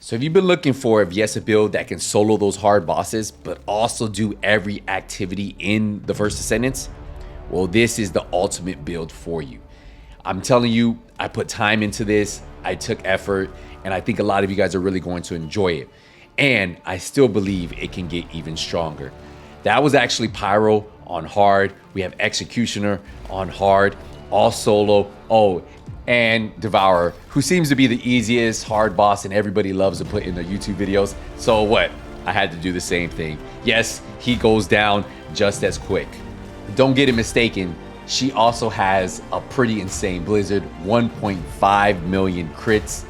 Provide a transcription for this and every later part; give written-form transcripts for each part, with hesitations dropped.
So if you've been looking for a Viessa build that can solo those hard bosses, but also do every activity in the First Descendants, well, this is the ultimate build for you. I'm telling you, I put time into this, I took effort, and I think a lot of you guys are really going to enjoy it. And I still believe it can get even stronger. That was actually Pyro on hard. We have Executioner on hard, all solo. Oh, and Devourer, who seems to be the easiest hard boss and everybody loves to put in their YouTube videos. So what? I had to do the same thing. Yes, he goes down just as quick. Don't get it mistaken. She also has a pretty insane blizzard, 1.5 million crits.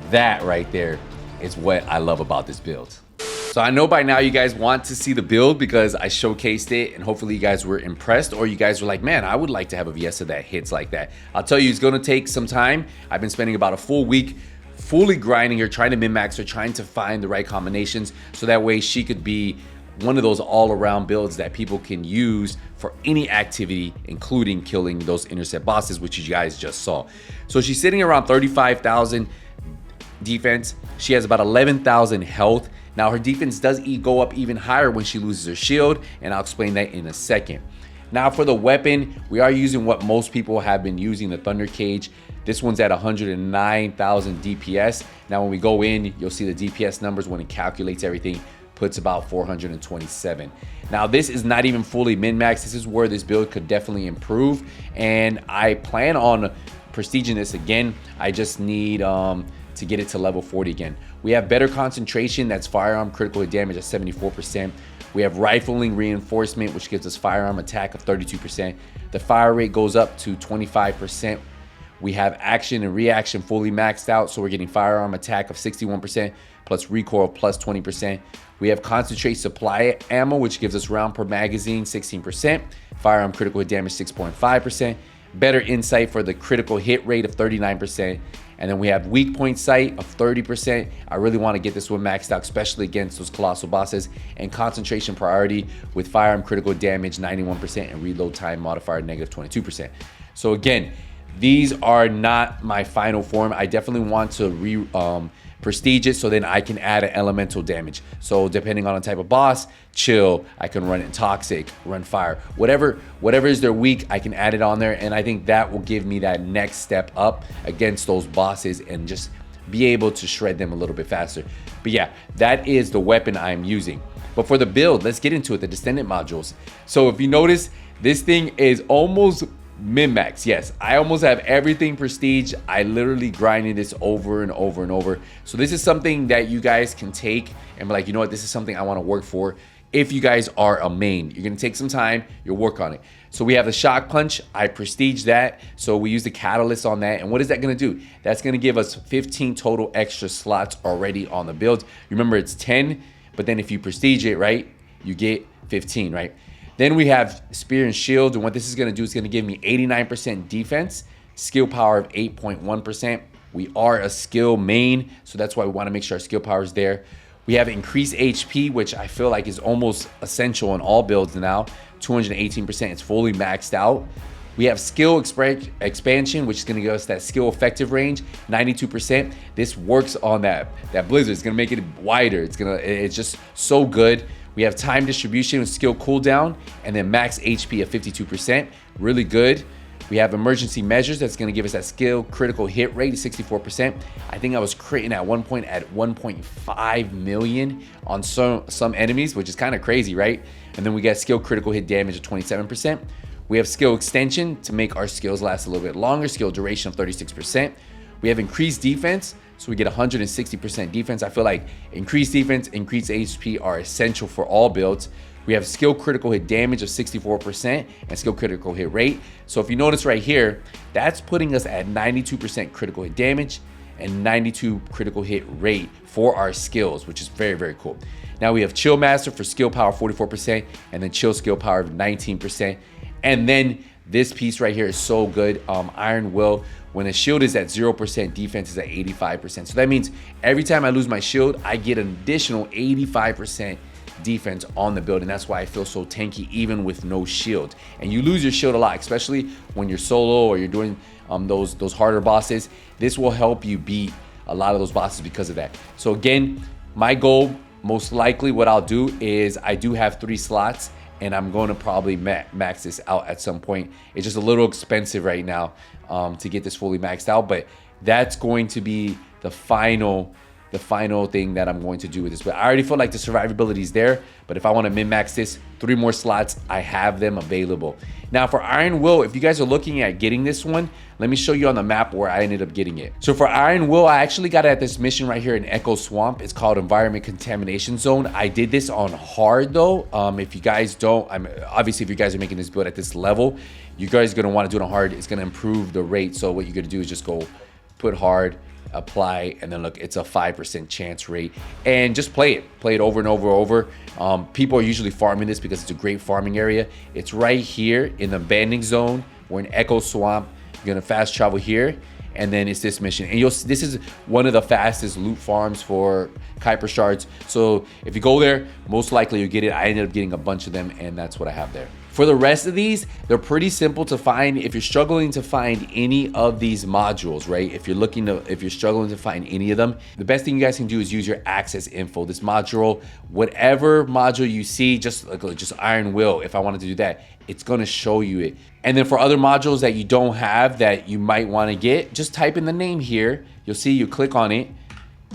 That right there is what I love about this build. So I know by now you guys want to see the build because I showcased it and hopefully you guys were impressed, or you guys were like, man, I would like to have a Viessa that hits like that. I'll tell you, it's gonna take some time. I've been spending about a full week fully grinding her, trying to min-max her, trying to find the right combinations so that way she could be one of those all-around builds that people can use for any activity, including killing those intercept bosses, which you guys just saw. So she's sitting around 35,000 defense. She has about 11,000 health. Now her defense does go up even higher when she loses her shield, and I'll explain that in a second. Now for the weapon, we are using what most people have been using, the Thunder Cage. This one's at 109,000 DPS. Now when we go in, you'll see the DPS numbers when it calculates everything, puts about 427. Now this is not even fully min-max. This is where this build could definitely improve, and I plan on prestiging this again. I just need to get it to level 40 again. We have better concentration, that's firearm critical hit damage at 74%. We have rifling reinforcement, which gives us firearm attack of 32%. The fire rate goes up to 25%. We have action and reaction fully maxed out, so we're getting firearm attack of 61% plus recoil plus 20%. We have concentrate supply ammo, which gives us round per magazine 16%. Firearm critical hit damage 6.5%. Better insight for the critical hit rate of 39%. And then we have weak point sight of 30%. I really want to get this one maxed out, especially against those colossal bosses. And concentration priority with firearm critical damage 91% and reload time modifier negative 22%. So again, these are not my final form. I definitely want to prestige it so then I can add an elemental damage. So depending on the type of boss, chill, I can run it toxic, run fire, whatever is their weak, I can add it on there, and I think that will give me that next step up against those bosses and just be able to shred them a little bit faster. But yeah, that is the weapon I'm using. But for the build, let's get into it, the Descendant modules. So if you notice, this thing is almost min-max. Yes, I almost have everything prestige. I literally grinded this over and over and over. So this is something that you guys can take and be like, you know what, this is something I want to work for. If you guys are a main, you're going to take some time, you'll work on it. So we have the shock punch. I prestige that. So we use the catalyst on that. And what is that going to do? That's going to give us 15 total extra slots already on the build. Remember, it's 10, but then if you prestige it, right, you get 15, right? Then we have Spear and Shield, and what this is going to do is going to give me 89% defense, skill power of 8.1%. We are a skill main, so that's why we want to make sure our skill power is there. We have increased HP, which I feel like is almost essential in all builds now, 218%. It's fully maxed out. We have skill expansion, which is going to give us that skill effective range, 92%. This works on that blizzard. It's going to make it wider. It's just so good. We have time distribution with skill cooldown, and then max HP of 52%. Really good. We have emergency measures. That's going to give us that skill critical hit rate of 64%. I think I was critting at one point at 1.5 million on some enemies, which is kind of crazy, right? And then we got skill critical hit damage of 27%. We have skill extension to make our skills last a little bit longer. Skill duration of 36%. We have increased defense, so we get 160% defense. I feel like increased defense, increased HP are essential for all builds. We have skill critical hit damage of 64% and skill critical hit rate. So if you notice right here, that's putting us at 92% critical hit damage and 92 critical hit rate for our skills, which is very, very cool. Now we have Chill Master for skill power 44% and then Chill skill power of 19%. And then this piece right here is so good. Iron Will, when a shield is at 0%, defense is at 85%. So that means every time I lose my shield, I get an additional 85% defense on the build, and that's why I feel so tanky even with no shield. And you lose your shield a lot, especially when you're solo or you're doing those harder bosses. This will help you beat a lot of those bosses because of that. So again, my goal, most likely what I'll do is I do have 3 slots, and I'm going to probably max this out at some point. It's just a little expensive right now to get this fully maxed out, but that's going to be the final thing that I'm going to do with this. But I already feel like the survivability is there, but if I want to min-max this, 3 more slots, I have them available. Now for Iron Will, if you guys are looking at getting this one, let me show you on the map where I ended up getting it. So for Iron Will, I actually got it at this mission right here in Echo Swamp. It's called Environment Contamination Zone. I did this on hard though. If you guys don't, obviously if you guys are making this build at this level, you guys are gonna want to do it on hard. It's gonna improve the rate. So what you're gonna do is just go put hard, apply, and then look, it's a 5% chance rate, and just play it over and over. People are usually farming this because it's a great farming area. It's right here in the banding zone. We're in Echo Swamp. You're gonna fast travel here, and then it's this mission, and this is one of the fastest loot farms for Kuiper shards. So if you go there, most likely you get it. I ended up getting a bunch of them, and that's what I have there. For the rest of these, they're pretty simple to find. If you're struggling to find any of these modules, right? If you're struggling to find any of them, the best thing you guys can do is use your access info. This module, whatever module you see, just Iron Will, if I wanted to do that, it's gonna show you it. And then for other modules that you don't have that you might wanna get, just type in the name here. You'll see, you click on it,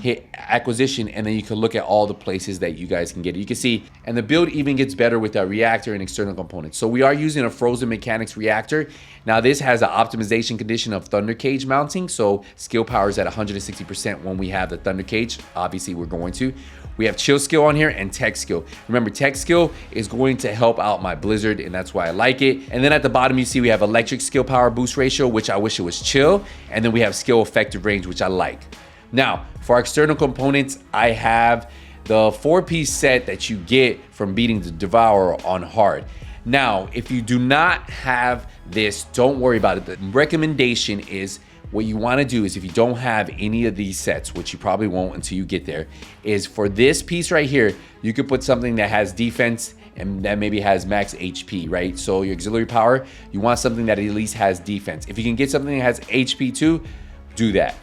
hit acquisition, and then you can look at all the places that you guys can get it. You can see, and the build even gets better with our reactor and external components. So we are using a frozen mechanics reactor. Now this has an optimization condition of thunder cage mounting, so skill power is at 160% when we have the thunder cage. Obviously we're going to. We have chill skill on here and tech skill. Remember, tech skill is going to help out my blizzard, and that's why I like it. And then at the bottom you see we have electric skill power boost ratio, which I wish it was chill, and then we have skill effective range, which I like. Now, for our external components, I have the 4-piece set that you get from beating the Devourer on hard. Now, if you do not have this, don't worry about it. The recommendation is, what you want to do is, if you don't have any of these sets, which you probably won't until you get there, is for this piece right here, you could put something that has defense and that maybe has max HP, right? So your auxiliary power, you want something that at least has defense. If you can get something that has HP too, do that.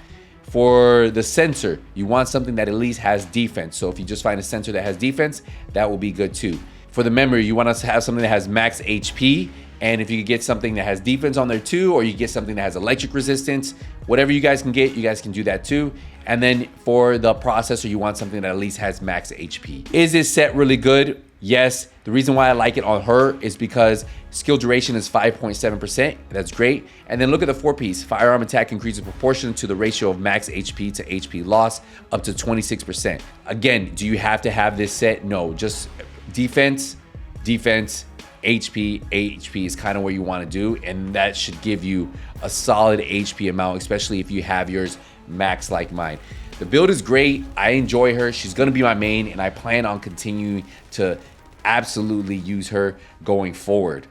For the sensor, you want something that at least has defense. So if you just find a sensor that has defense, that will be good too. For the memory, you want us to have something that has max HP. And if you could get something that has defense on there too, or you get something that has electric resistance, whatever you guys can get, you guys can do that too. And then for the processor, you want something that at least has max HP. Is this set really good? Yes. The reason why I like it on her is because skill duration is 5.7%. That's great. And then look at the 4-piece. Firearm attack increases proportion to the ratio of max HP to HP loss up to 26%. Again, do you have to have this set? No, just defense, defense, HP. HP is kind of where you want to do, and that should give you a solid HP amount, especially if you have yours max like mine. The build is great. I enjoy her. She's going to be my main, and I plan on continuing to absolutely use her going forward.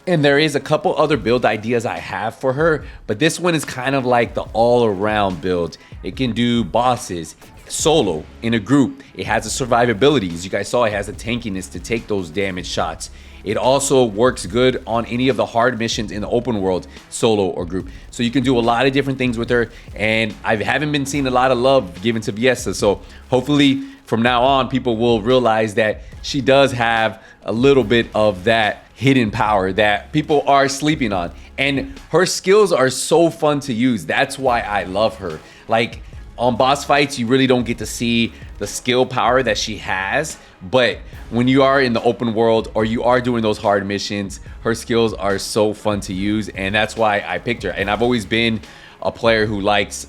And there is a couple other build ideas I have for her, but this one is kind of like the all-around build. It can do bosses solo, in a group. It has a survivability. As you guys saw, it has a tankiness to take those damage shots. It also works good on any of the hard missions in the open world, solo or group. So you can do a lot of different things with her, and I haven't been seeing a lot of love given to Viessa. So hopefully from now on, people will realize that she does have a little bit of that hidden power that people are sleeping on. And her skills are so fun to use. That's why I love her. Like, on boss fights, you really don't get to see the skill power that she has. But when you are in the open world or you are doing those hard missions, her skills are so fun to use. And that's why I picked her. And I've always been a player who likes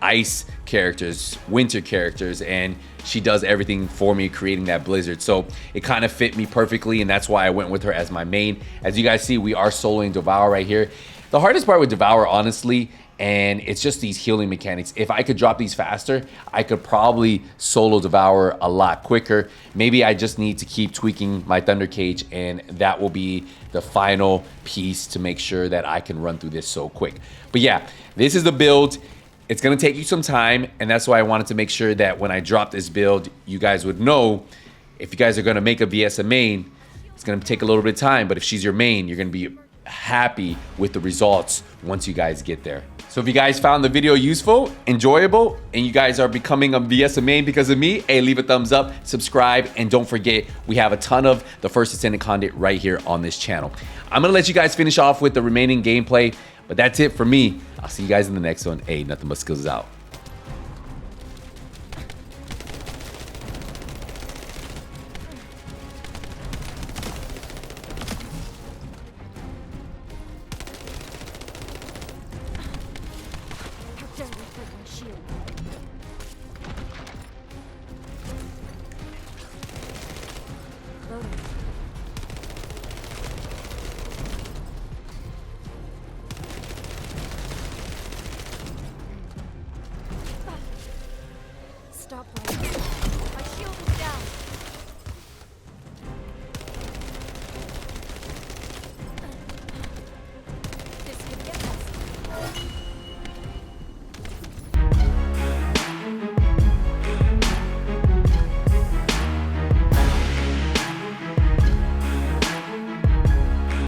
ice characters, winter characters, and she does everything for me, creating that blizzard. So it kind of fit me perfectly, and that's why I went with her as my main. As you guys see, we are soloing Devour right here. The hardest part with Devour, honestly, and it's just these healing mechanics. If I could drop these faster, I could probably solo Devour a lot quicker. Maybe I just need to keep tweaking my Thunder Cage, and that will be the final piece to make sure that I can run through this so quick. But yeah, this is the build. It's gonna take you some time, and that's why I wanted to make sure that when I drop this build, you guys would know if you guys are gonna make a Viessa main, it's gonna take a little bit of time, but if she's your main, you're gonna be happy with the results once you guys get there. So if you guys found the video useful, enjoyable, and you guys are becoming a Viessa main because of me, hey, leave a thumbs up, subscribe, and don't forget, we have a ton of the First Descendant content right here on this channel. I'm gonna let you guys finish off with the remaining gameplay, but that's it for me. I'll see you guys in the next one. Hey, Nothing But Skills is out.